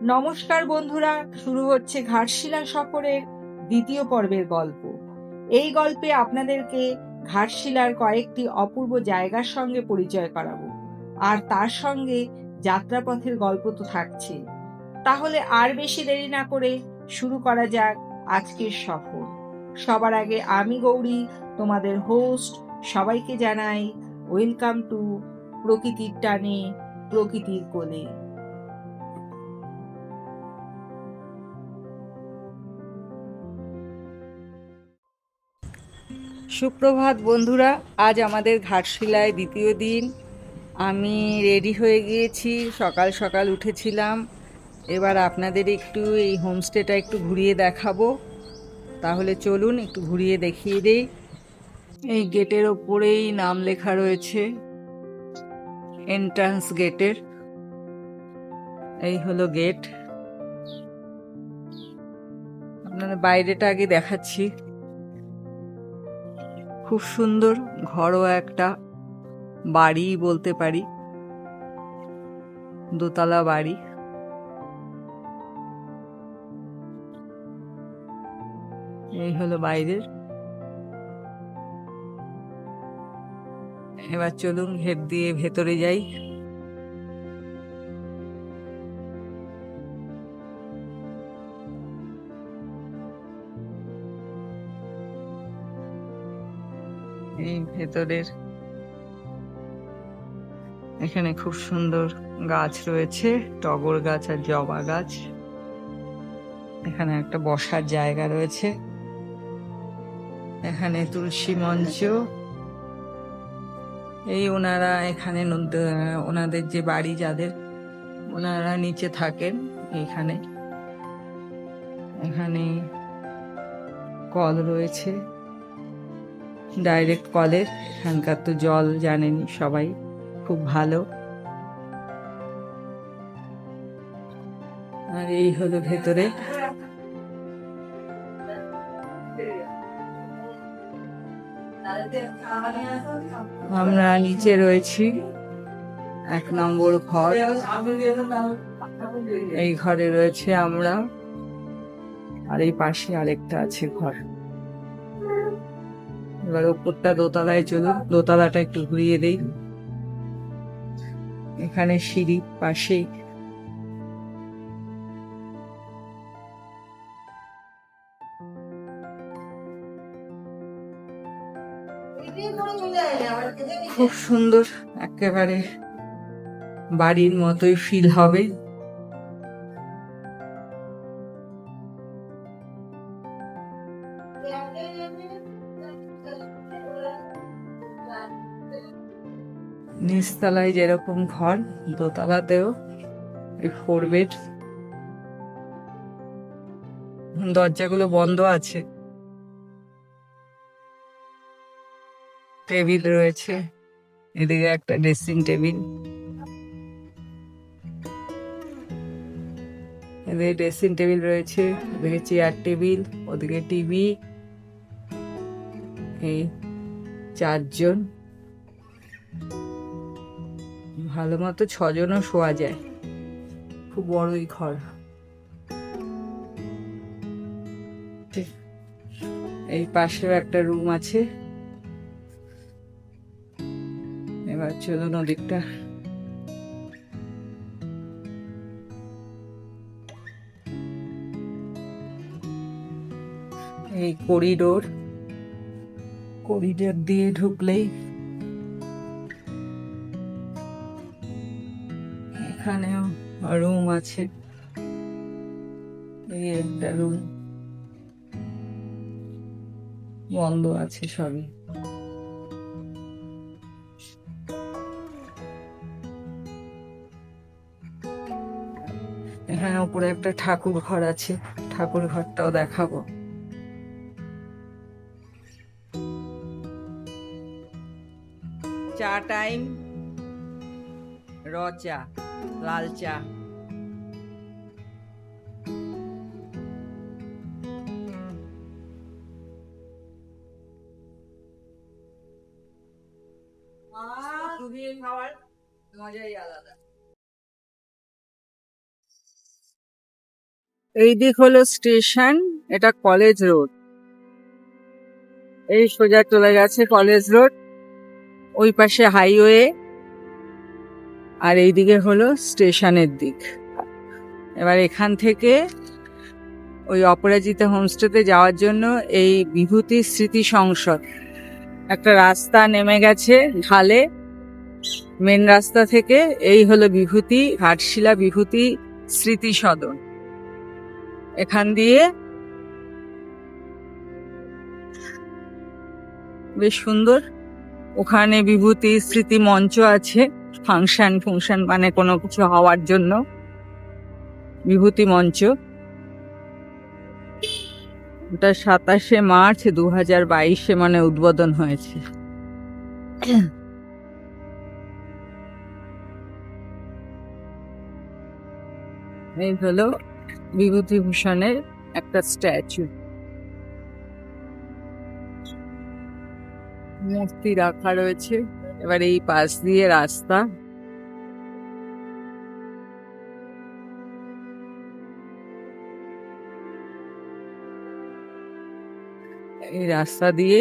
নমস্কার বন্ধুরা, শুরু হচ্ছে ঘাটশিলা সফরের দ্বিতীয় পর্বের গল্প। এই গল্পে আপনাদেরকে ঘাটশিলার কয়েকটি অপূর্ব জায়গার সঙ্গে পরিচয় করাবো, আর তার সঙ্গে যাত্রাপথের গল্প তো থাকছে। তাহলে আর বেশি দেরি না করে শুরু করা যাক আজকের সফর। সবার আগে আমি গৌরী, তোমাদের হোস্ট, সবাইকে জানাই ওয়েলকাম টু প্রকৃতির টানে প্রকৃতির কোলে। সুপ্রভাত বন্ধুরা, আজ আমাদের ঘাটশিলায় দ্বিতীয় দিন। আমি রেডি হয়ে গিয়েছি, সকাল সকাল উঠেছিলাম। এবার আপনাদের একটু এই হোমস্টেটা একটু ঘুরিয়ে দেখাবো। তাহলে চলুন একটু ঘুরিয়ে দেখিয়ে দেই। এই গেটের ওপরেই নাম লেখা রয়েছে, এন্ট্রান্স গেটের। এই হলো গেট। আপনাদের বাইরেটা আগে দেখাচ্ছি। খুব সুন্দর ঘরোয়া একটা বাড়ি বলতে পারি, দোতলা বাড়ি। এই হলো বাইরের। এবার চলুন গেট দিয়ে ভেতরে যাই। এই ভেতরের এখানে খুব সুন্দর গাছ রয়েছে, টগর গাছ আর জবা গাছ। এখানে একটা বসার জায়গা রয়েছে, এখানে তুলসী মঞ্চ। এই ওনারা এখানে ওনাদের যে বাড়ি, যাদের ওনারা নিচে থাকেন এখানে। এখানে কল রয়েছে, ডাইরেক্ট কলের। এখানকার তো জল জানেনি সবাই, খুব ভালো। আর এই হলো ভেতরে। আমরা নিচে রয়েছি, 1 নম্বর ঘর। এই ঘরে রয়েছে আমরা, আর এই পাশে আরেকটা আছে ঘর। এবার ওপরটা দোতলায় চলুন, দোতলাটা একটু ঘুরিয়ে দেই। এখানে সিঁড়ি পাশেই। খুব সুন্দর, একেবারে বাড়ির মতোই ফিল হবে। নিচতলায় যেরকম ঘর, দোতলাতেও 4 বেড। দরজাগুলো বন্ধ আছে। টেবিল রয়েছে, এদিকে একটা ড্রেসিং টেবিল, এদিকে ড্রেসিং টেবিল রয়েছে, ওদিকে চেয়ার টেবিল, ওদিকে টিভি। এই 4 জন, ভালো মতো 6 জনও শোয়া যায়। খুব বড়ই ঘর। এই পাশেও একটা রুম আছে। এবার চলুন ওদিকটা। এই করিডোর দিয়ে ঢুকলেই এখানেও রুম আছে। এই একটা রুম বন্ধ আছে সবই। এখানে উপরে একটা ঠাকুর ঘর আছে, ঠাকুর ঘরটাও দেখাবো। চা টাইম, চা, লাল চা। খাওয়ার মজাই আলাদা। এই দিক হলো স্টেশন, এটা কলেজ রোড। এই সোজা চলে গেছে কলেজ রোড, ওই পাশে হাইওয়ে, আর এইদিকে হলো স্টেশনের দিক। এবার এখান থেকে ওই অপরাজিতা হোমস্টেতে যাওয়ার জন্য এই বিভূতি স্মৃতি সংসদ একটা রাস্তা নেমে গেছে ঢালে, মেন রাস্তা থেকে। এই হলো বিভূতি, ঘাটশিলা বিভূতি স্মৃতি সদন। এখান দিয়ে বেশ সুন্দর, ওখানে বিভূতি স্মৃতি মঞ্চ আছে, ফাংশন মানে কোনো কিছু হওয়ার জন্য বিভূতি মঞ্চ। ওটা 27শে মার্চ 2022 মানে উদ্বোধন হয়েছে। এই হলো বিভূতিভূষণের একটা স্ট্যাচু, মূর্তি রাখা রয়েছে। এবার এই পাশ দিয়ে রাস্তা, এই রাস্তা দিয়ে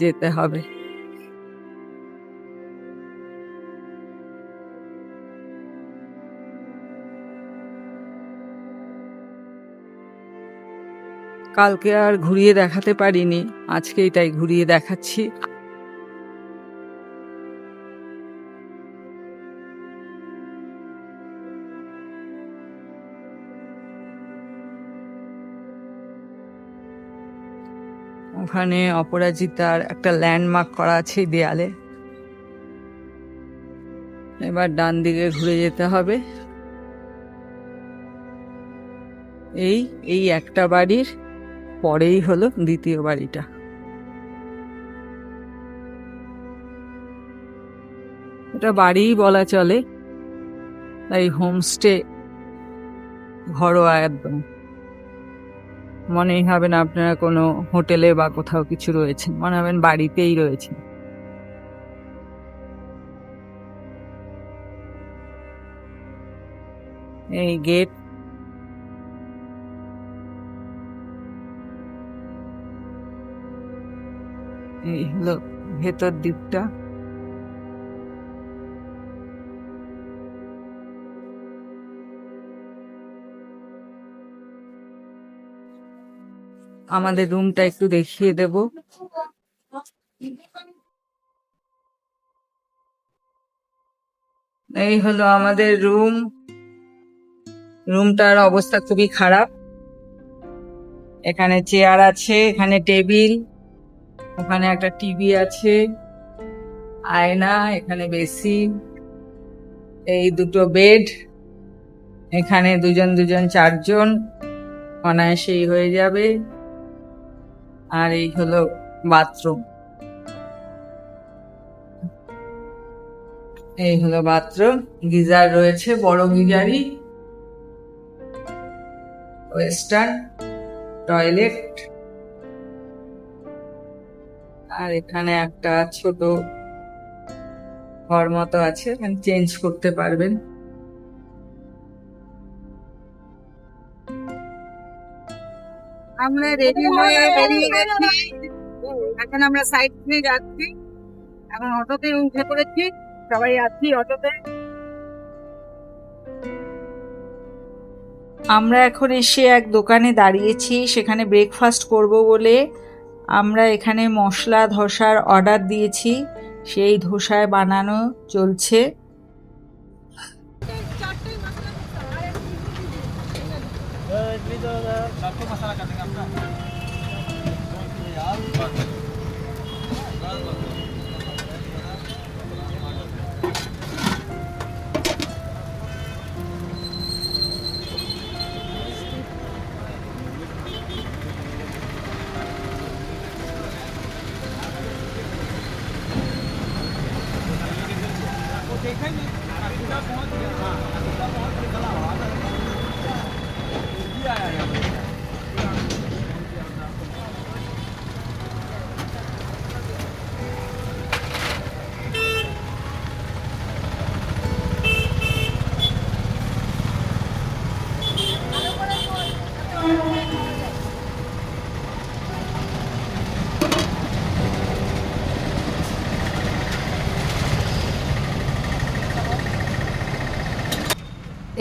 যেতে হবে। কালকে আর ঘুরিয়ে দেখাতে পারিনি, আজকে এটাই ঘুরিয়ে দেখাচ্ছি। ওখানে অপরাজিতার একটা ল্যান্ডমার্ক করা আছে দেয়ালে। এবার ডান দিকে ঘুরে যেতে হবে। এই একটা বাড়ির পরেই হলো দ্বিতীয় বাড়িটা। এটা বাড়িই বলা চলে, তাই হোমস্টে ঘরোয়া একদম, মনেই হবে না আপনারা কোনো হোটেলে বা কোথাও কিছু রয়েছেন, মনে হবেন বাড়িতেই রয়েছে। এই গেট, এই হলো ভেতর দিকটা। আমাদের রুমটা একটু দেখিয়ে দেব। এই হলো আমাদের রুম। রুমটার অবস্থা খুবই খারাপ। এখানে চেয়ার আছে, এখানে টেবিল, ওখানে একটা টিভি আছে, আয়না, এখানে বেসিন, এই দুটো বেড, এখানে দুজন 4জন অনায়াসেই হয়ে যাবে। আর এই হলো বাথরুম, এই হলো বাথরুম। গিজার রয়েছে, বড় গিজারই, ওয়েস্টার্ন টয়লেট। আর এখানে একটা ছোট ঘর মতো আছে, এখানে চেঞ্জ করতে পারবেন। আমরা রেডি হয়ে বেরিয়ে গেছি, এখন আমরা সাইড দিয়ে যাচ্ছি। এখন অটোতে উঠে পড়েছি, সবাই আছি অটোতে। আমরা এখন এসে এক দোকানে দাঁড়িয়েছি, সেখানে ব্রেকফাস্ট করব বলে আমরা এখানে মশলা ধোসার অর্ডার দিয়েছি, সেই ধোসায় বানানো চলছে।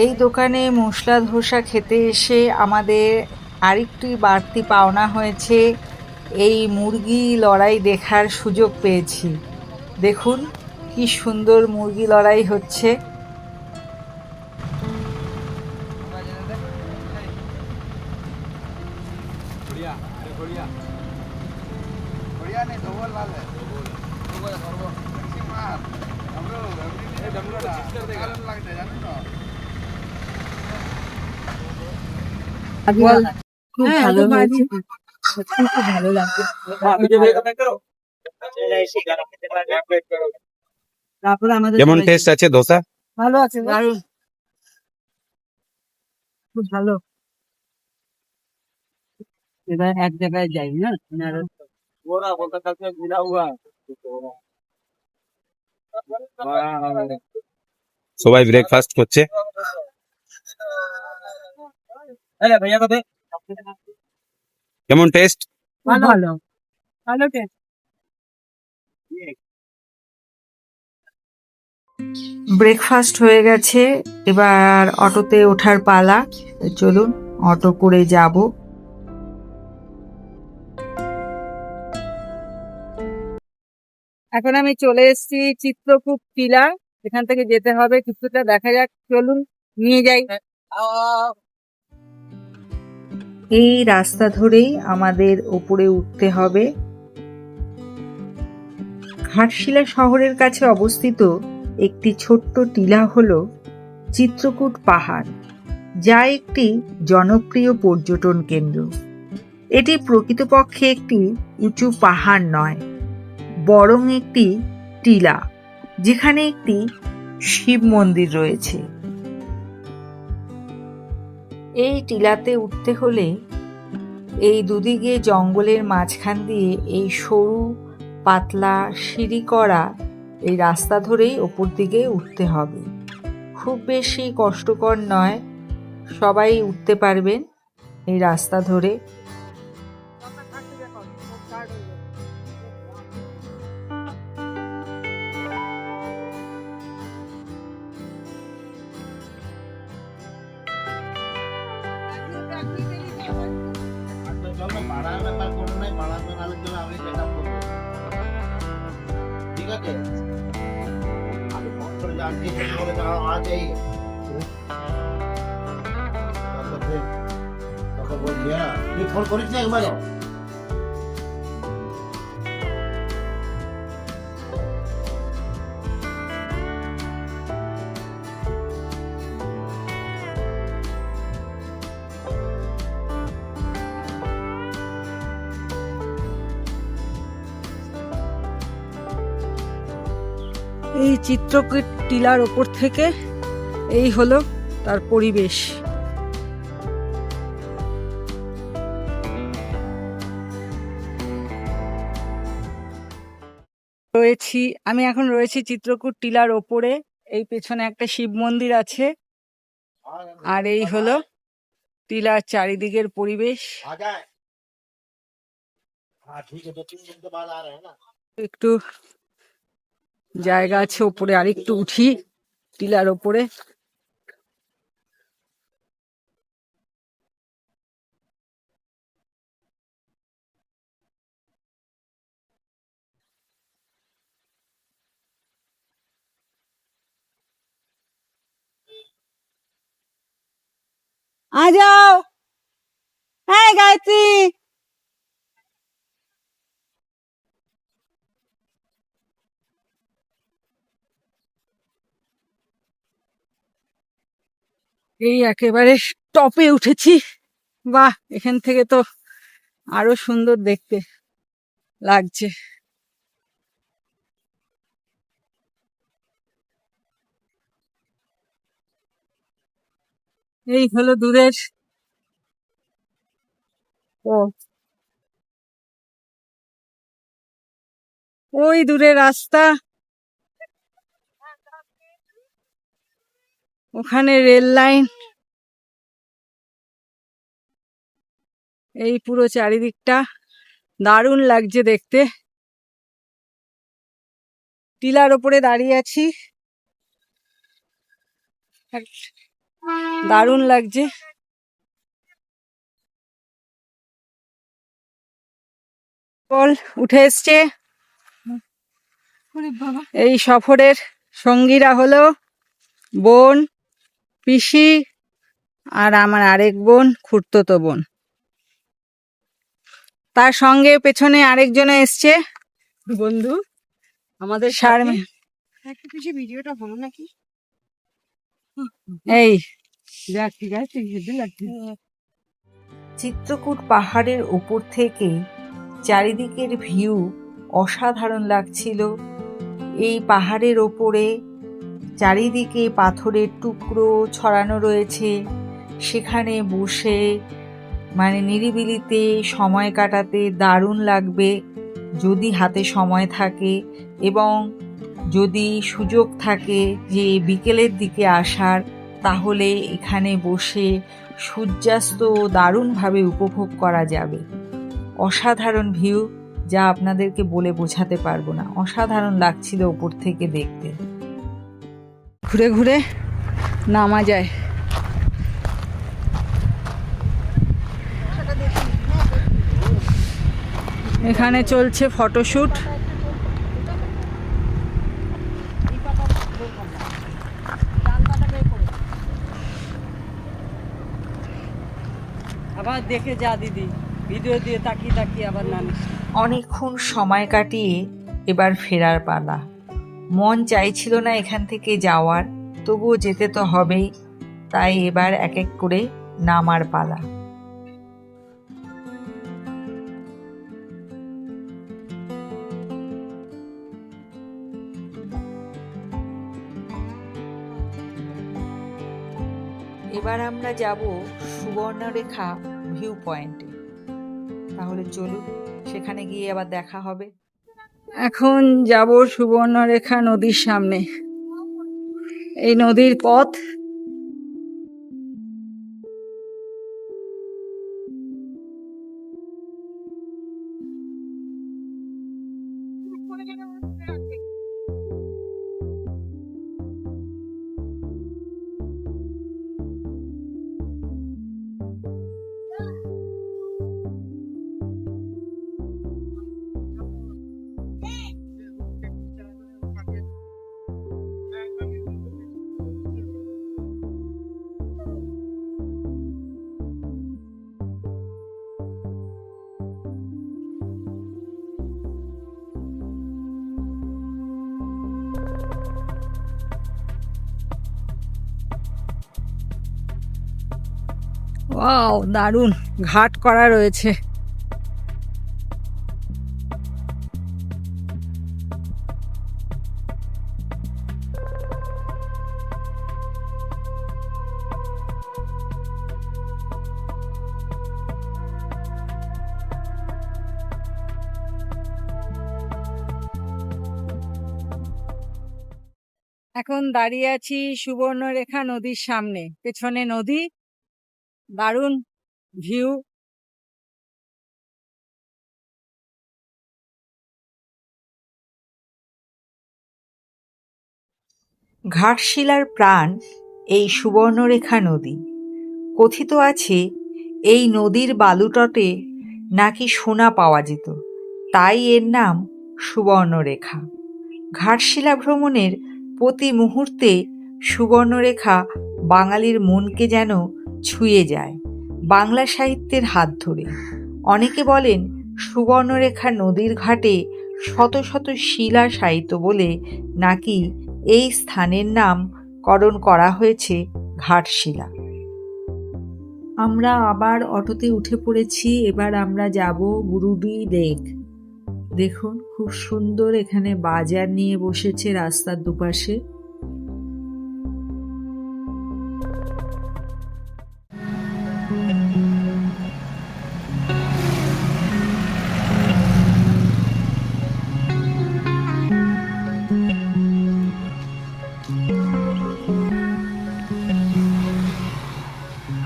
এই দোকানে মশলা ধোসা খেতে এসে আমাদের আরেকটি বাড়তি পাওনা হয়েছে, এই মুরগি লড়াই দেখার সুযোগ পেয়েছি। দেখুন কি সুন্দর মুরগি লড়াই হচ্ছে। খুব ভালো হয়েছে, সত্যি খুব ভালো লাগছে। তারপরে আমাদের কেমন টেস্ট আছে ধোসা? ভালো আছে, দারুণ, খুব ভালো। এবার এক জায়গায় যাই না, সবাই ব্রেকফাস্ট করছে। কেমন টেস্ট? ভালো ভালো ভালো টেস্ট। ব্রেকফাস্ট হয়ে গেছে, এবার অটোতে ওঠার পালা। চলুন অটো করে যাব। এখন আমি চলে এসেছি চিত্রকূট টিলা, এখান থেকে যেতে হবে কিছুটা, দেখা যাক, চলুন নিয়ে যাই। এই রাস্তা ধরেই আমাদের ওপরে উঠতে হবে। ঘাটশিলা শহরের কাছে অবস্থিত একটি ছোট্ট টিলা হলো চিত্রকূট পাহাড়, যা একটি জনপ্রিয় পর্যটন কেন্দ্র। এটি প্রকৃতপক্ষে একটি উঁচু পাহাড় নয়, বরং একটি টিলা, যেখানে একটি শিব মন্দির রয়েছে। এই টিলাতে উঠতে হলে এই দুদিকে জঙ্গলের মাঝখান দিয়ে এই সরু পাতলা সিঁড়ি করা এই রাস্তা ধরেই ওপর দিকে উঠতে হবে। খুব বেশি কষ্টকর নয়, সবাই উঠতে পারবেন এই রাস্তা ধরে। ঠিক আছে, আমি ফোন করে জানছি বলে আছে তোকে বলছি। হ্যাঁ, তুই ফোন করিস না একবারও? এই চিত্রকূট টিলার ওপর থেকে এই হলো তার পরিবেশ। আমি এখন রয়েছি চিত্রকূট টিলার ওপরে। এই পেছনে একটা শিব মন্দির আছে, আর এই হলো টিলার চারিদিকের পরিবেশ। একটু জায়গা আছে ওপরে, আরেকটু উঠি টিলার ওপরে। आ जाओ, हाय गायत्री। এই একেবারে টপে উঠেছি। বাহ, এখান থেকে তো আরো সুন্দর দেখতে লাগছে। এই হলো দূরের, ওই দূরে রাস্তা, ওখানে রেল লাইন। এই পুরো চারিদিকটা দারুণ লাগছে দেখতে। টিলার ওপরে দাঁড়িয়ে আছি, দারুণ লাগছে। বল উঠে এসছে। এই সফরের সঙ্গীরা হলো বোন, পিসি আর আমার আরেক বোন, খুড়তুতো বোন। তার সঙ্গে পেছনে আরেকজন এসছে বন্ধু আমাদের শারমিন। একটা কিছু ভিডিওটা হলো নাকি? এই চিত্রকূট পাহাড়ের উপর থেকে চারিদিকের ভিউ অসাধারণ লাগছিল। এই পাহাড়ের ওপরে চারিদিকে পাথরের টুকরো ছড়ানো রয়েছে, সেখানে বসে মানে নিরিবিলিতে সময় কাটাতে দারুণ লাগবে যদি হাতে সময় থাকে এবং যদি সুযোগ থাকে যে বিকেলের দিকে আসার, তাহলে এখানে বসে সূর্যাস্ত দারুণভাবে উপভোগ করা যাবে। অসাধারণ ভিউ, যা আপনাদেরকে বলে বোঝাতে পারবো না। অসাধারণ লাগছিল উপর থেকে দেখতে। ঘুরে ঘুরে নামা যায়। এখানে চলছে ফটোশুট। আবার দেখে যা দিদি, ভিডিও দিয়ে তাকিয়ে তাকিয়ে আবার নামিস। অনেকক্ষণ সময় কাটিয়ে এবার ফেরার পালা। মন চাইছিল না এখান থেকে যাওয়ার, তবুও যেতে তো হবেই। তাই এবার এক এক করে নামার পালা। এবার আমরা যাব সুবর্ণরেখা ভিউ পয়েন্টে। তাহলে চলুন, সেখানে গিয়ে আবার দেখা হবে। এখন যাব সুবর্ণরেখা নদীর সামনে। এই নদীর পথ ওয়াও, দারুণ ঘাট করা রয়েছে। এখন দাঁড়িয়ে আছি সুবর্ণরেখা নদীর সামনে। পেছনে নদী, দারুণ ভিউ। ঘাটশিলার প্রাণ এই সুবর্ণরেখা নদী। কথিত আছে এই নদীর বালুতটে নাকি সোনা পাওয়া যেত, তাই এর নাম সুবর্ণরেখা। ঘাটশিলা ভ্রমণের প্রতি মুহূর্তে সুবর্ণরেখা বাঙালির মনকে যেন ছুঁয়ে যায় বাংলা সাহিত্যের হাত ধরে। অনেকে বলেন সুবর্ণরেখা নদীর ঘাটে শত শত শিলা শায়িত বলে নাকি এই স্থানের নামকরণ করা হয়েছে ঘাটশিলা। আমরা আবার অটোতে উঠে পড়েছি। এবার আমরা যাব গুরুডি লেক। দেখুন খুব সুন্দর এখানে বাজার নিয়ে বসেছে রাস্তার দুপাশে।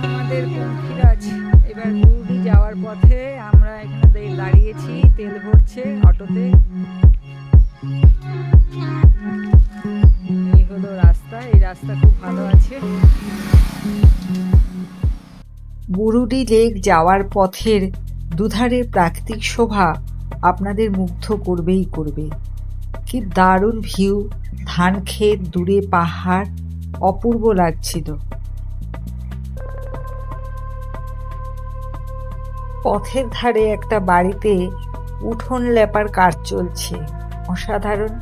আমাদের পঙ্খিরাজ এবার গুরুডি যাওয়ার পথে। আমরা এখানে দাঁড়িয়েছি, তেল ভরছে অটোতে। এই হলো রাস্তা, এই রাস্তা খুব ভালো আছে। বুরুডি লেক যাওয়ার পথের দুধারের প্রাকৃতিক শোভা আপনাদের মুগ্ধ করবেই করবে। কি দারুণ ভিউ, ধান ক্ষেত, দূরে পাহাড়, অপূর্ব লাগছিল। পথের ধারে একটা বাড়িতে উঠোন লেপার কাজ চলছে, অসাধারণ।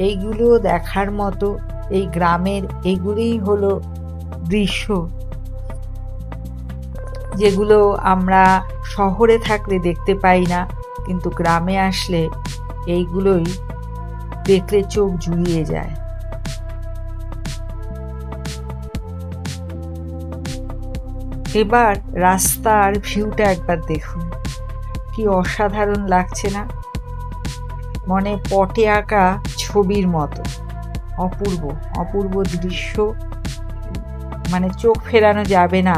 এইগুলো দেখার মতো। এই গ্রামের এগুলোই হলো দৃশ্য যেগুলো আমরা শহরে থাকলে দেখতে পাই না, কিন্তু গ্রামে আসলে এইগুলোই দেখলে চোখ জুড়িয়ে যায়। এবার রাস্তার ভিউটা একবার দেখুন, কি অসাধারণ লাগছে না? মনে পটে আঁকা ছবির মতো। অপূর্ব অপূর্ব দৃশ্য, মানে চোখ ফেরানো যাবে না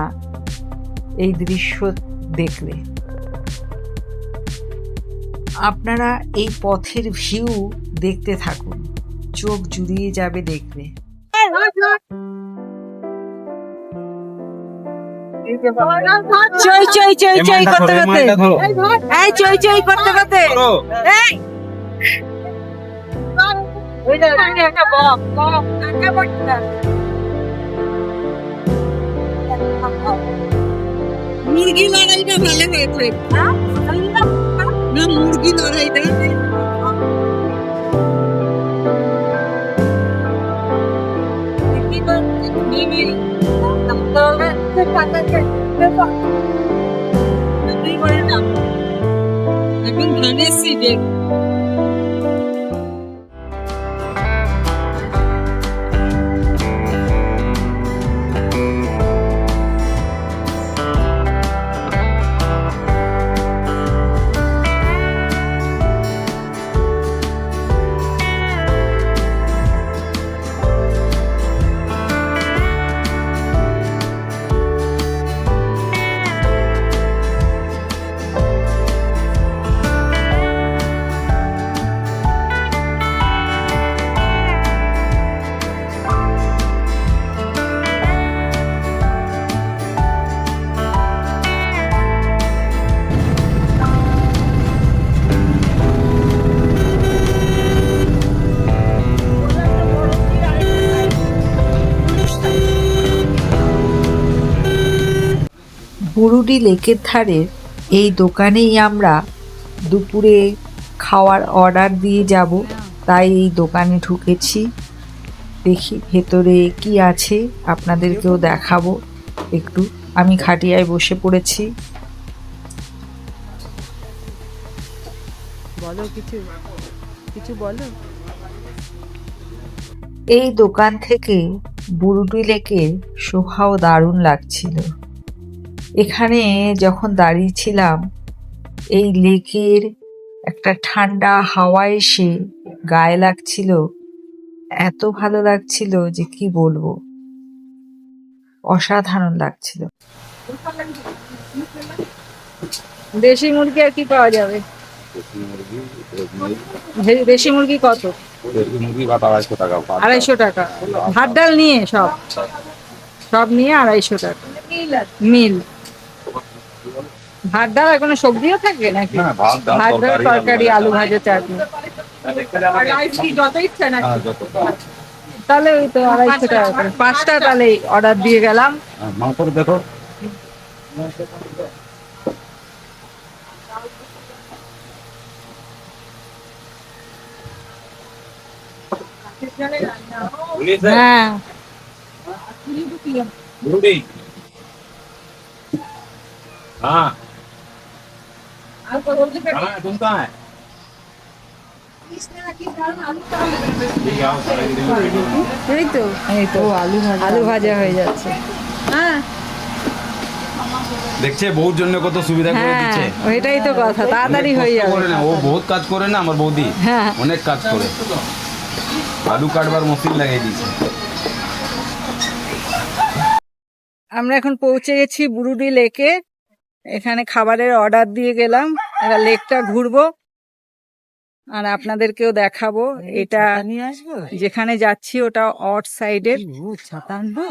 এই দৃশ্য দেখলে। আপনারা এই পথের ভিউ দেখতে থাকুন, চোখ জুড়িয়ে যাবে দেখলে। চই চই চই এই চই মালটা করতে ধরো, এই করতে, মালটা ধরো। এই চই চই করতে করতে, ধরো। এই ওই যে একটা বক বক একটা বকটা মুরগি লড়াইটা ভালো হয়েছে না? না মুরগি লড়াইটা এখন ধানের সিজন। বুরুডি লেকের ধারে এই দোকানেই আমরা দুপুরে খাওয়ার অর্ডার দিয়ে যাব, তাই এই দোকানে ঢুকেছি। দেখি ভেতরে কি আছে, আপনাদেরকেও দেখাবো একটু। আমি খাটিয়ায় বসে পড়েছি। বলো কিছু কিছু বলো। এই দোকান থেকে বুরুডি লেকের শোভাও দারুণ লাগছিল। এখানে যখন দাঁড়িয়েছিলাম, এই লেকের একটা ঠান্ডা হাওয়া এসে গায়ে লাগছিল, এত ভালো লাগছিল যে কি বলবো, অসাধারণ লাগছিল। দেশি মুরগি আর কি পাওয়া যাবে? দেশি মুরগি কত? মুরগি ভাত 250 টাকা। 250 টাকা ভাত ডাল নিয়ে, সব সব নিয়ে 250 টাকা মিল। ভাত ডাল আর কোনো সবজিও থাকে নাকি? হ্যাঁ, ভাত ডাল, ভাত ডাল, তরকারি, তরকারি, আলু ভাজা, চাটনি। যত ইচ্ছা নাকি? তাহলে ওই তো 250 টাকা করে 5টা তাহলে অর্ডার দিয়ে গেলাম। মাংস দেখো। হ্যাঁ বুরুডি। हाँ तुम कहाँ है? এই তো আলু ভাজা হয়ে যাচ্ছে। হ্যাঁ দেখছে বউর জন্য কত সুবিধা করে হ্যাঁ দিচ্ছে। ওইটাই তো কথা, তাড়াতাড়ি হয়ে কষ্ট যাবে। করে না, ও বহুত কাজ করে না আমার বৌদি, হ্যাঁ অনেক কাজ করে। আলু কাটবার মশিন লাগিয়ে দিয়েছে। আমরা এখন পৌঁছে গেছি বুরুডি লেকে। এখানে খাবারের অর্ডার দিয়ে গেলাম, এবার লেকটা ঘুরবো আর আপনাদেরকেও দেখাবো। এটা যেখানে যাচ্ছি ওটা অট সাইডের। ছাতা আনবো?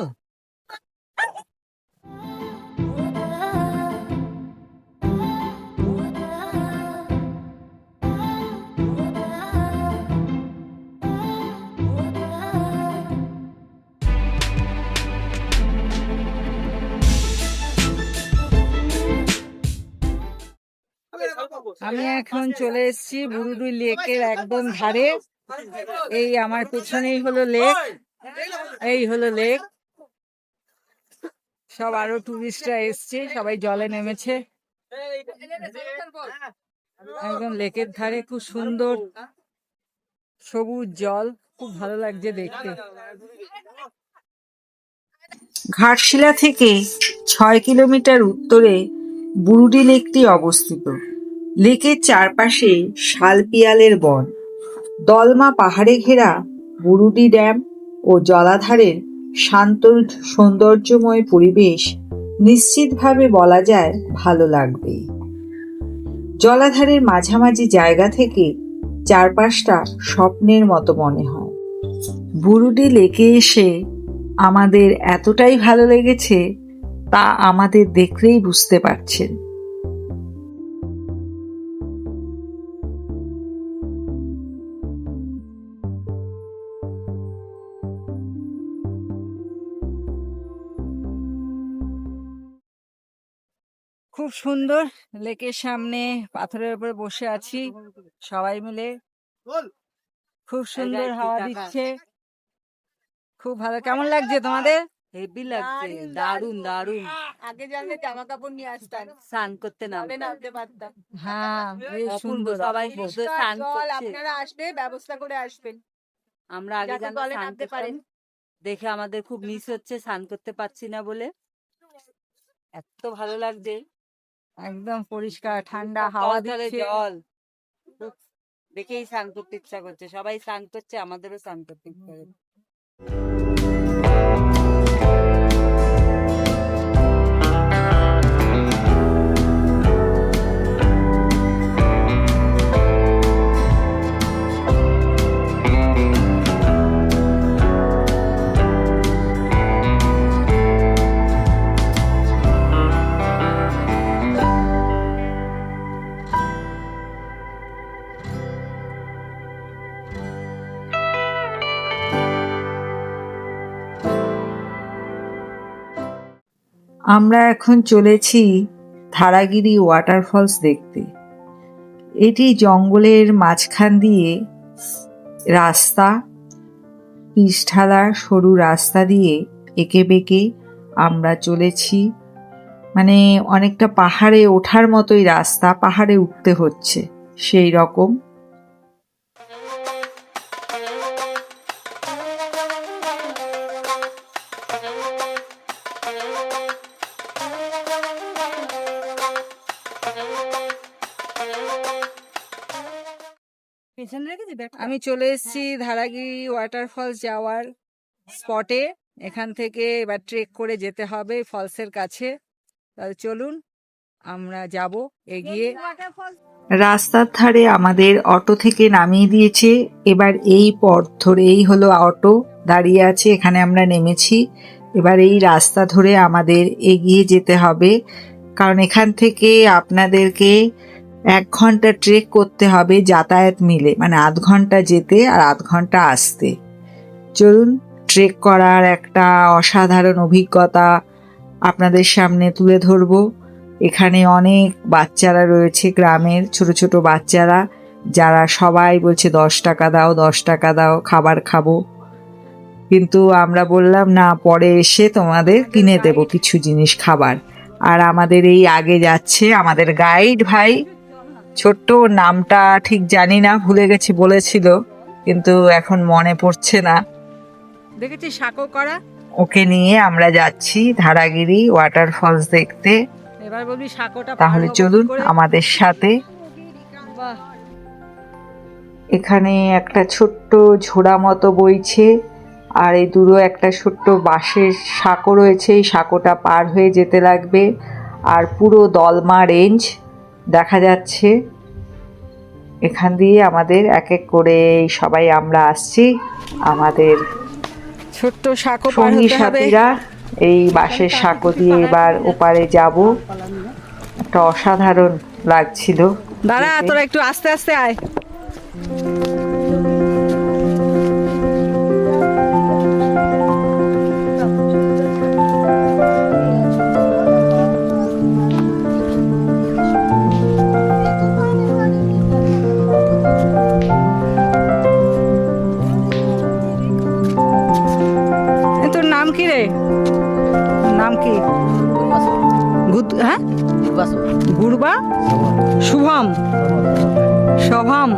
আমি এখন চলে এসেছি বুরুডি লেকের একদম ধারে। এই আমার পেছনেই হলো লেক, এই হলো লেক। সব আরো টুরিস্টরা এসছে, সবাই জলে নেমেছে। একদম লেকের ধারে খুব সুন্দর সবুজ জল, খুব ভালো লাগছে দেখতে। ঘাটশিলা থেকে 6 কিলোমিটার উত্তরে বুরুডি লেকটি অবস্থিত। লেকের চারপাশে শালপিয়ালের বন, দলমা পাহাড়ে ঘেরা বুরুডি ড্যাম ও জলাধারের শান্ত সৌন্দর্যময় পরিবেশ নিশ্চিতভাবে বলা যায় ভালো লাগবে। জলাধারের মাঝামাঝি জায়গা থেকে চারপাশটা স্বপ্নের মতো মনে হয়। বুরুডি লেকে এসে আমাদের এতটাই ভালো লেগেছে তা আমাদের দেখলেই বুঝতে পারছেন। খুব সুন্দর লেকের সামনে পাথরের উপরে বসে আছি সবাই মিলে। খুব সুন্দর হাওয়া দিচ্ছে, খুব ভালো। কেমন লাগছে তোমাদের? হেভি লাগছে, দারুন দারুন। আগে জানলে জামা কাপড় নিয়ে আসতাম, স্নান করতে তবে নামতাম। নামতে পারতাম। হ্যাঁ, বেশ অপূর্ব, সুন্দর। সবাই বসে স্নান জল করছে। আপনারা আসবে, ব্যবস্থা করে আসবেন আমরা আগে যাতে জানলে জলে স্নান নামতে করতাম। পারেন। দেখে আমাদের খুব মিস হচ্ছে, স্নান করতে পারছি না বলে। এত ভালো লাগছে, একদম পরিষ্কার ঠান্ডা হাওয়া তলতলে দিচ্ছে। জল দেখেই স্নান করতে ইচ্ছা করছে। সবাই স্নান করছে, আমাদেরও স্নান করতে ইচ্ছা করছে। আমরা এখন চলেছি ধারাগিরি ওয়াটারফলস দেখতে। এটি জঙ্গলের মাঝখান দিয়ে রাস্তা, পিচঢালা সরু রাস্তা দিয়ে এঁকে বেঁকে আমরা চলেছি। মানে অনেকটা পাহাড়ে ওঠার মতোই রাস্তা, পাহাড়ে উঠতে হচ্ছে সেই রকম। পেছনে রেখেছি ব্যাগটা? আমি চলে এসেছি ধারাগিরি ওয়াটারফলস যাওয়ার স্পটে। এখান থেকে এবার ট্রেক করে যেতে হবে ফলসের কাছে। তাহলে চলুন আমরা যাব এগিয়ে। রাস্তার ধারে আমাদের অটো থেকে নামিয়ে দিয়েছে। এবার এই পথ ধরে, এই হলো অটো দাঁড়িয়ে আছে, এখানে আমরা নেমেছি। এবার এই রাস্তা ধরে আমাদের এগিয়ে যেতে হবে, কারণ এখান থেকে আপনাদেরকে 1 ঘন্টা ট্রেক করতে হবে যাতায়াত মিলে, মানে আধ ঘন্টা যেতে আর আধ ঘন্টা আসতে। চলুন ট্রেক করার একটা অসাধারণ অভিজ্ঞতা আপনাদের সামনে তুলে ধরবো। এখানে অনেক বাচ্চারা রয়েছে, গ্রামের ছোট ছোট বাচ্চারা, যারা সবাই বলছে 10 টাকা দাও, 10 টাকা দাও, খাবার খাবো। কিন্তু আমরা বললাম না, পরে এসে তোমাদের কিনে দেবো কিছু জিনিস খাবার। আর আমাদের এই আগে যাচ্ছে আমাদের গাইড ভাই, ছোট্ট, ওর নামটা ঠিক জানি না, ভুলে গেছি, বলেছিল কিন্তু এখন মনে পড়ছে না। দেখেছি সাঁকো করা। ওকে নিয়ে আমরা যাচ্ছি ধারাগিরি ওয়াটারফলস দেখতে। এবার বলবি সাঁকোটা পার তাহলে হবো কি চলুন করে? আমাদের সাথে। বাহ, এখানে একটা ছোট্ট ঝোড়া মতো বইছে, আর এই দূরে একটা ছোট্ট বাঁশের সাঁকো রয়েছে, এই সাঁকোটা পার হয়ে যেতে লাগবে। আর পুরো দলমা রেঞ্জ দেখা যাচ্ছে। এখান দিয়ে আমাদের এক এক করে সবাই আমরা আসছি, আমাদের ছোট্ট সাঁকো পার সঙ্গী হতে হবে। সাথীরা এই বাঁশের সাঁকো দিয়ে এবার ওপারে যাব। একটা অসাধারণ লাগছিল। দাঁড়া, দেখে। তোরা একটু আস্তে আস্তে আয়। তোর নাম কি রে? নাম কি? হ্যাঁ, গুরবা, শুভম, শভম।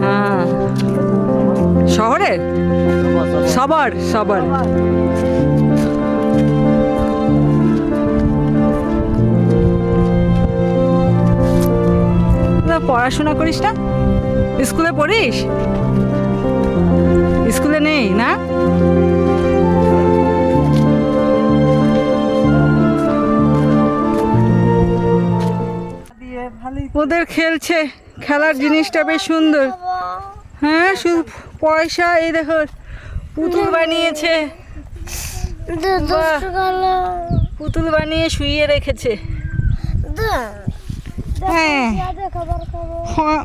হ্যাঁ, শহরের সবার সবার। পড়াশোনা করিস না? স্কুলে পড়িস? স্কুলে নেই না? ওদের খেলছে, খেলার জিনিসটা বেশ সুন্দর। হ্যাঁ, শুধু পয়সা। এই দেখো পুতুল বানিয়েছে, বাহ, পুতুল বানিয়ে শুইয়ে রেখেছে। হ্যাঁ, হ্যাঁ।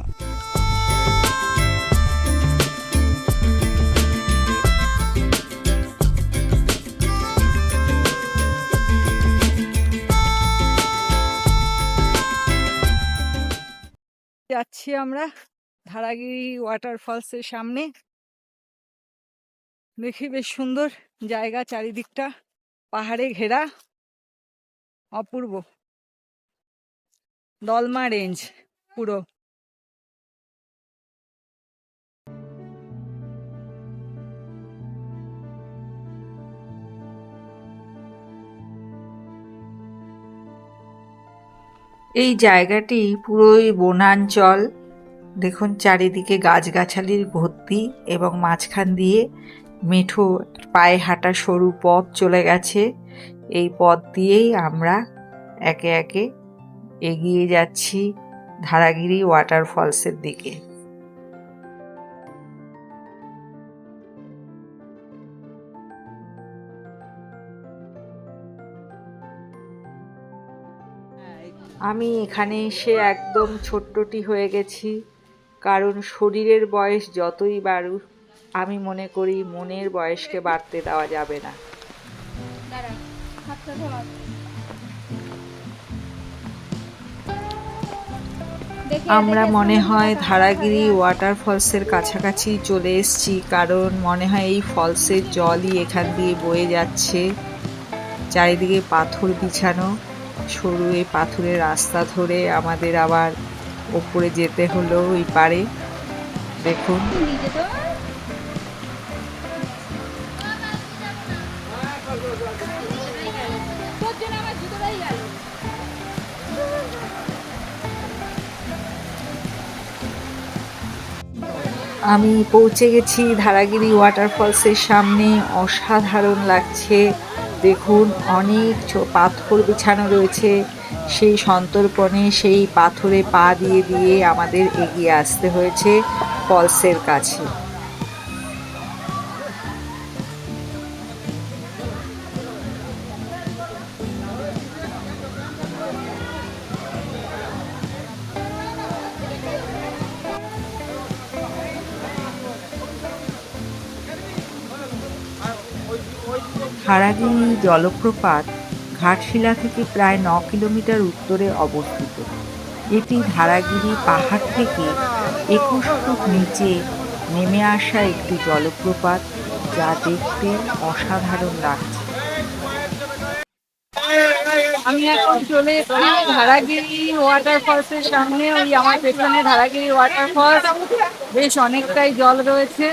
যাচ্ছি আমরা ধারাগিরি ওয়াটারফলসের সামনে। দেখি বেশ সুন্দর জায়গা, চারিদিকটা পাহাড়ে ঘেরা, অপূর্ব। দলমা রেঞ্জ পুরো। এই জায়গাটি পুরোই বনাঞ্চল। দেখুন চারিদিকে গাছগাছালির ভর্তি এবং মাঝখান দিয়ে মেঠো পায়ে হাঁটা সরু পথ চলে গেছে। এই পথ দিয়েই আমরা একে একে এগিয়ে যাচ্ছি ধারাগিরি ওয়াটারফলসের দিকে। আমি এখানে এসে একদম ছোট্টটি হয়ে গেছি, কারণ শরীরের বয়স যতই বাড়ুক আমি মনে করি মনের বয়সকে বাড়তে দেওয়া যাবে না। আমরা মনে হয় ধারাগিরি ওয়াটারফলসের কাছাকাছি চলে এসেছি, কারণ মনে হয় এই ফলসের জলই এখান দিয়ে বয়ে যাচ্ছে। চারিদিকে পাথর বিছানো, সরু এই পাথরের রাস্তা ধরে আমাদের আবার ওপরে যেতে হলো ওই পারে। দেখুন আমি পৌঁছে গেছি ধারাগিরি ওয়াটারফলসের সামনে। অসাধারণ লাগছে। দেখুন অনেক পাথর বিছানো রয়েছে, সেই সন্তর্পণে সেই পাথরে পা দিয়ে দিয়ে আমাদের এগিয়ে আসতে হয়েছে ফলসের কাছে। ধারাগিরি জলপ্রপাত ঘাটশিলা থেকে প্রায় 9 কিলোমিটার উত্তরে অবস্থিত। এটি ধারাগিরি পাহাড় থেকে 21 ফুট নিচে নেমে আসা একটি জলপ্রপাত, যা দেখতে অসাধারণ লাগছে। আমি এখন চলে এসেছি ধারাগিরি ওয়াটারফলসের সামনে। ওই আমার পেছনে ধারাগিরি ওয়াটারফলস, বেশ অনেকটাই জল রয়েছে,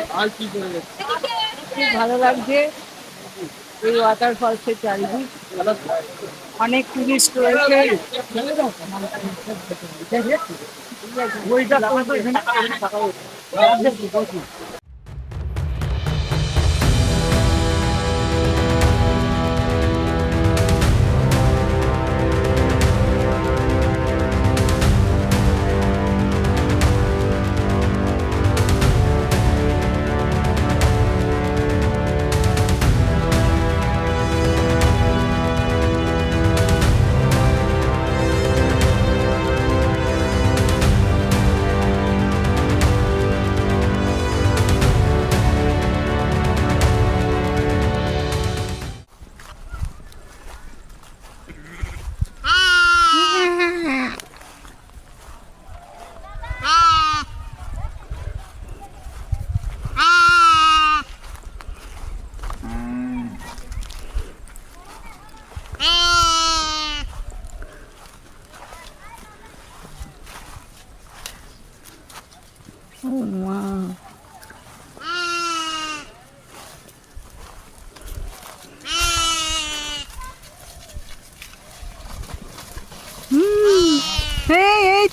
খুব ভালো লাগছে। এই ওয়াটারফলসের চারিদিক অনেক টুরিস্ট রয়েছে।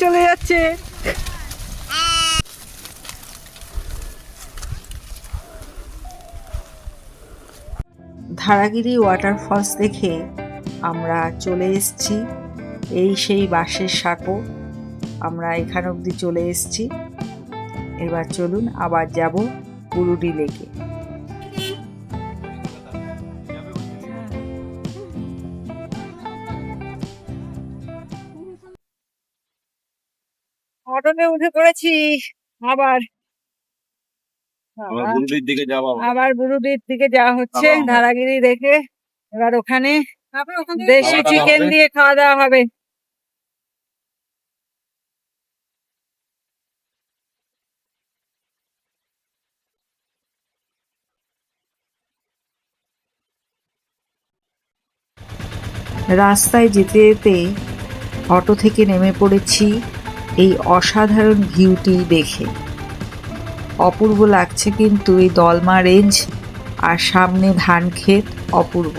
চলে যাচ্ছে। ধারাগিরি ওয়াটারফলস দেখে আমরা চলে এসেছি। এই সেই বাঁশের সাঁকো, আমরা এখান অবধি চলে এসেছি। এবার চলুন আবার যাব বুরুডি লেকে। অটোতে উঠে পড়েছি আবার আমরা গুরুটির দিকে যাবো আবার। আবার বুরুডির দিকে যাওয়া হচ্ছে আবার। ধারাগিরি দেখে। এবার ওখানে দেশি খাওয়া দাওয়া চিকেন হবে। দিয়ে খাওয়া দাওয়া হবে। রাস্তায় যেতে যেতে অটো থেকে নেমে পড়েছি এই অসাধারণ ভিউটি দেখে। অপূর্ব লাগছে কিন্তু এই দলমা রেঞ্জ আর সামনে ধান ক্ষেত, অপূর্ব।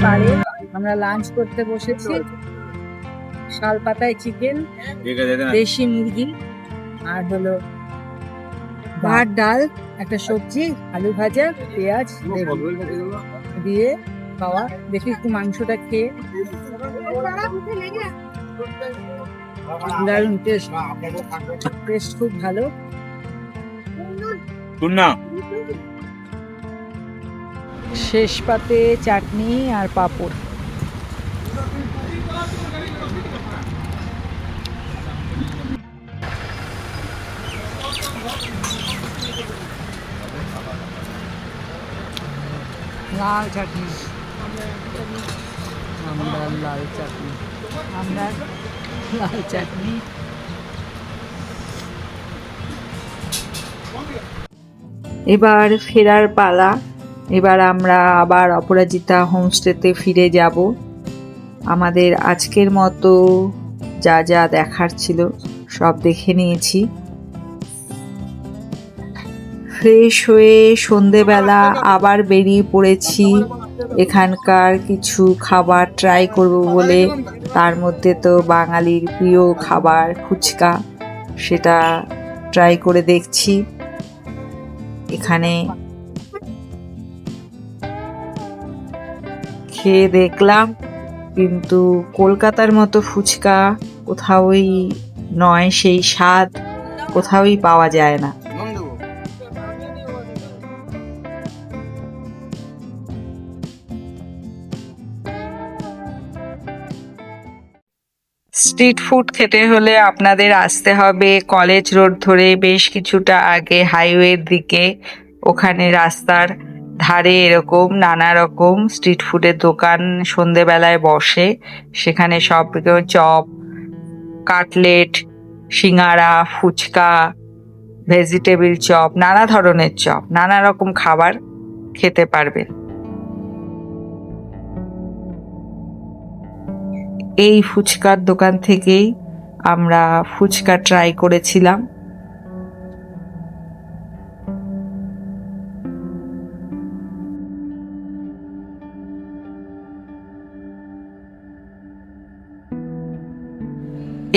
বাড়ি আমরা লাঞ্চ করতে বসেছি। শাল পাতায় চিকেন, দেশি মুরগি, আর হলো ভাত, ডাল, একটা সবজি, আলু ভাজা, পেঁয়াজ, লেবু দিয়ে খাওয়া। দেখি একটু মাংসটা খেয়ে। দারুণ টেস্ট, টেস্ট খুব ভালো। শেষ পাতে চাটনি আর পাঁপড়। লাল চাটনি, আমরা লাল চাটনি, আমরা লাল চাটনি। এবার ফেরার পালা। এবার আমরা আবার অপরাজিতা হোমস্টেতে ফিরে যাব। আমাদের আজকের মতো যা যা দেখার ছিল সব দেখে নিয়েছি। ফ্রেশ হয়ে সন্ধেবেলা আবার বেরিয়ে পড়েছি এখানকার কিছু খাবার ট্রাই করব বলে। তার মধ্যে তো বাঙালির প্রিয় খাবার ফুচকা, সেটা ট্রাই করে দেখছি। এখানে খেয়ে দেখলাম, কিন্তু কলকাতার মতো ফুচকা কোথাওই নয়, সেই স্বাদ কোথাওই পাওয়া যায় না। স্ট্রিট ফুড খেতে হলে আপনাদের আসতে হবে কলেজ রোড ধরে বেশ কিছুটা আগে হাইওয়ের দিকে। ওখানে রাস্তার ধারে এরকম নানা রকম স্ট্রিট ফুডের দোকান সন্ধেবেলায় বসে। সেখানে সব চপ, কাটলেট, সিঙ্গারা, ফুচকা, ভেজিটেবিল চপ, নানা ধরনের চপ, নানা রকম খাবার খেতে পারবেন। এই ফুচকার দোকান থেকেই আমরা ফুচকা ট্রাই করেছিলাম।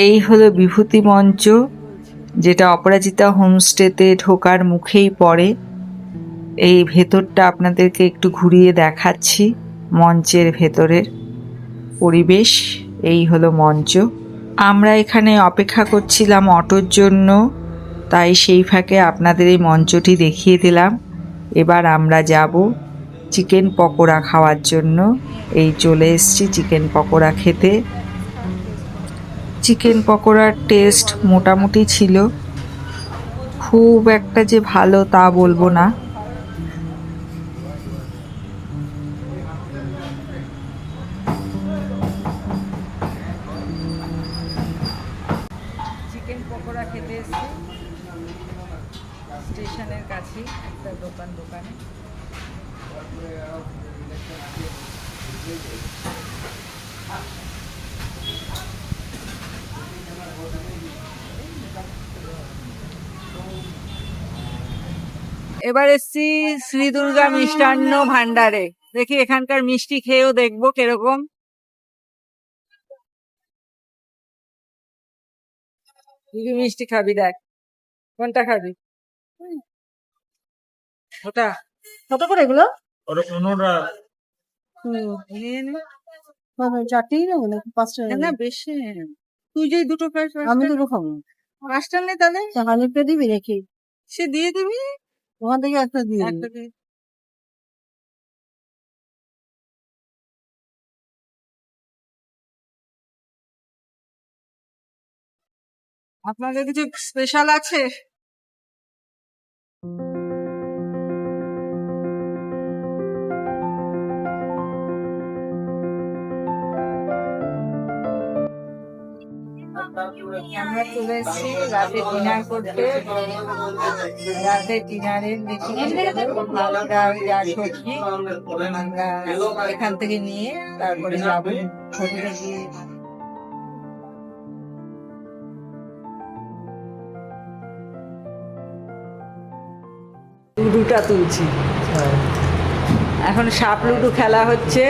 এই হলো বিভূতি মঞ্চ, যেটা অপরাজিতা হোমস্টেতে ঢোকার মুখেই পড়ে। এই ভেতরটা আপনাদেরকে একটু ঘুরিয়ে দেখাচ্ছি। মঞ্চের ভেতরের পরিবেশ এই হলো মঞ্চ। আমরা এখানে অপেক্ষা করছিলাম অটোর জন্য, তাই সেই ফাঁকে আপনাদের এই মঞ্চটি দেখিয়ে দিলাম। এবার আমরা যাব চিকেন পকোড়া খাওয়ার জন্য। এই চলে এসেছি চিকেন পকোড়া খেতে। চিকেন পকোড়ার টেস্ট মোটামুটি ছিল, খুব একটা যে ভালো তা বলবো না। স্টেশনের কাছে একটা দোকানে এবার এসছি শ্রী দুর্গা মিষ্টান্ন ভান্ডারে। দেখি এখানকার মিষ্টি খেয়েও দেখবো কিরকম। কি কি মিষ্টি খাবি দেখ, কোনটা খাবি? ওটা কত করে এগুলো? ওটা 15 নিয়ে নে। চারটেই নেবো নাকি পাঁচটা? না বেশি নে। তুই যে দুটো খাস আমি দুটো খাবো। পাঁচটা নে তাহলে। হানিফটা দিবি নাকি? সে দিয়ে দিবি ওখান থেকে একটা দিয়ে দিবি। একটা দিয়ে। আপনাদের কিছু স্পেশাল আছে? আমরা চলে এসেছি রাতে ডিনার করতে। রাতে ডিনারের দেখি ভাত ডাল যা সবজি আমরা এখান থেকে নিয়ে তারপরে যাবো হোটেলে গিয়ে। লুডুটা তুলছি, এখন সাপ লুডু খেলা হচ্ছে।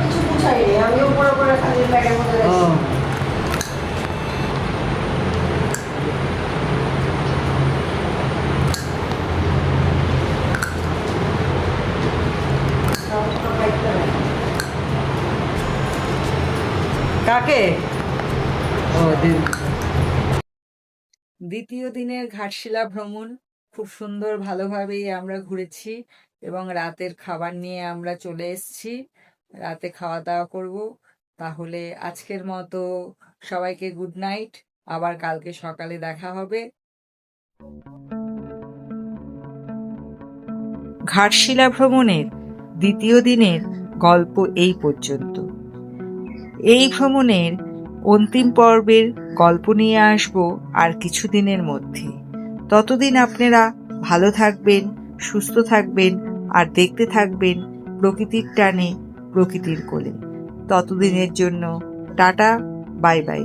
কিছু বুঝাই নি, আমি উপরে উপরে খালি ব্যাগের মধ্যে রাখছি। কাকে? দ্বিতীয় দিনের ঘাটশিলা ভ্রমণ খুব সুন্দর, ভালোভাবেই আমরা ঘুরেছি এবং রাতের খাবার নিয়ে আমরা চলে এসেছি। রাতে খাওয়া দাওয়া করব। তাহলে আজকের মতো সবাইকে গুড নাইট, আবার কালকে সকালে দেখা হবে। ঘাটশিলা ভ্রমণের দ্বিতীয় দিনের গল্প এই পর্যন্ত। এই ভ্রমণের অন্তিম পর্বের গল্প নিয়ে আসব আর কিছুদিনের মধ্যে। ততদিন আপনারা ভালো থাকবেন, সুস্থ থাকবেন আর দেখতে থাকবেন প্রকৃতির টানে প্রকৃতির কোলে। ততদিনের জন্য টাটা, বাই বাই।